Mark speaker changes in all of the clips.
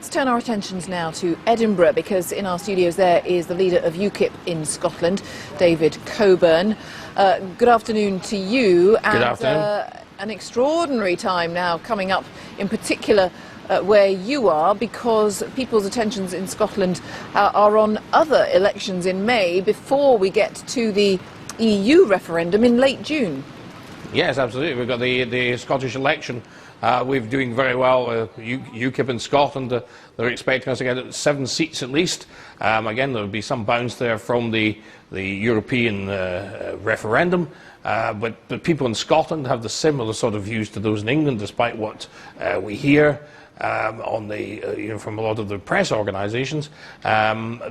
Speaker 1: Let's turn our attentions now to Edinburgh, because in our studios there is the leader of UKIP in Scotland, David Coburn. Good afternoon to you.
Speaker 2: Good afternoon.
Speaker 1: An extraordinary time now coming up, in particular where you are, because people's attentions in Scotland are on other elections in May before we get to the EU referendum in late June.
Speaker 2: Yes, absolutely. We've got the Scottish election. We're doing very well. UKIP in Scotland, they're expecting us to get 7 seats at least. Again, there will be some bounce there from the European referendum. But people in Scotland have the similar sort of views to those in England, despite what we hear from a lot of the press organisations.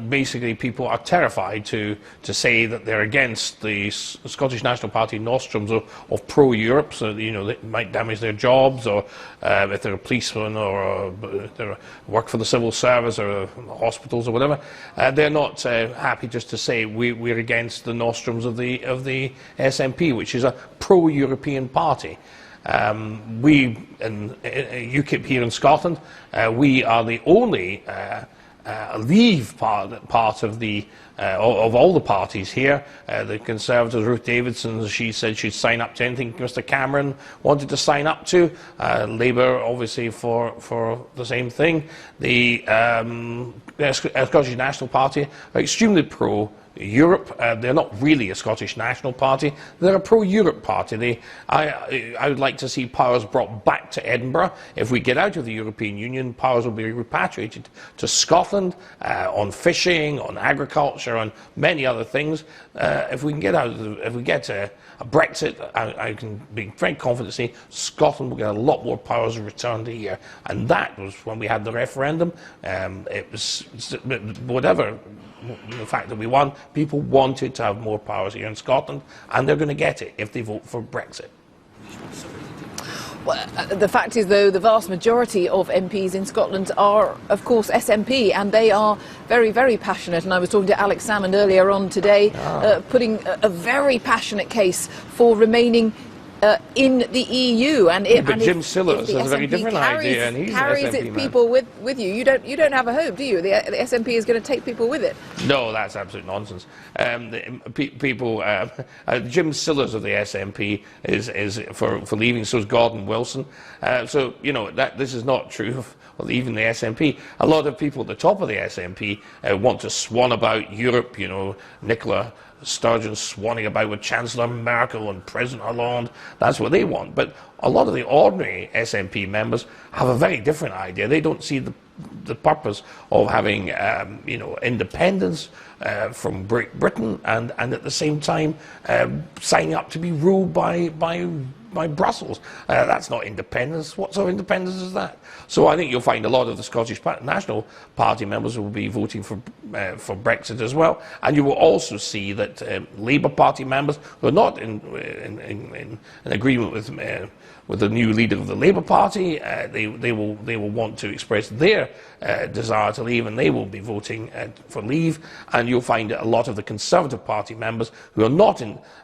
Speaker 2: Basically, people are terrified to say that they're against the Scottish National Party nostrums of pro-Europe, so they might damage their jobs, or if they're a policeman or they work for the civil service or hospitals or whatever. They're not happy just to say we're against the nostrums of the SNP, which is a pro-European party. We in UKIP here in Scotland, we are the only Leave part of all the parties here. The Conservatives, Ruth Davidson, she said she'd sign up to anything Mr Cameron wanted to sign up to. Labour, obviously, for the same thing. The Scottish National Party are extremely pro-Europe. They're not really a Scottish National Party. They're a pro-Europe party. I would like to see powers brought back to Edinburgh. If we get out of the European Union, powers will be repatriated to Scotland on fishing, on agriculture, on many other things. If we get a Brexit, I can be very confident to say Scotland will get a lot more powers returned here. And that was when we had the referendum. It was whatever the fact that we won, people wanted to have more powers here in Scotland, and they're going to get it if they vote for Brexit.
Speaker 1: Well, the fact is, though, the vast majority of MPs in Scotland are, of course, SNP, and they are very, very passionate. And I was talking to Alex Salmond earlier on today, putting a very passionate case for remaining in the EU, but
Speaker 2: Jim Sillars has a very different idea, and he's
Speaker 1: carries
Speaker 2: an SNP
Speaker 1: its people with you. You don't have a hope, do you? The SNP is going to take people with it.
Speaker 2: No, that's absolute nonsense. Jim Sillars of the SNP is for leaving. So is Gordon Wilson. So this is not true of even the SNP. A lot of people at the top of the SNP want to swan about Europe. Nicola Sturgeon swanning about with Chancellor Merkel and President Hollande. That's what they want. But a lot of the ordinary SNP members have a very different idea. They don't see the purpose of having independence from Britain and at the same time signing up to be ruled by Brussels. That's not independence. What sort of independence is that? So I think you'll find a lot of the Scottish National Party members will be voting for Brexit as well, and you will also see that Labour Party members who are not in agreement with the new leader of the Labour Party, they will want to express their desire to leave, and they will be voting for leave. And you'll find a lot of the Conservative Party members who are not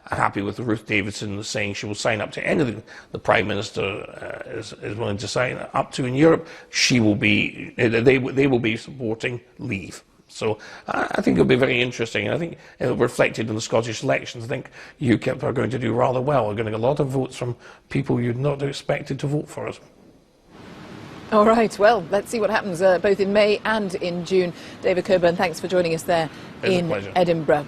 Speaker 2: happy with Ruth Davidson saying she will sign up to anything the Prime Minister is willing to sign up to in Europe. They will be supporting leave. So I think it'll be very interesting, and I think reflected in the Scottish elections. I think UKIP are going to do rather well. We're going to get a lot of votes from people you'd not have expected to vote for us.
Speaker 1: All right, well, let's see what happens both in May and in June. David Coburn, thanks for joining us there in Edinburgh.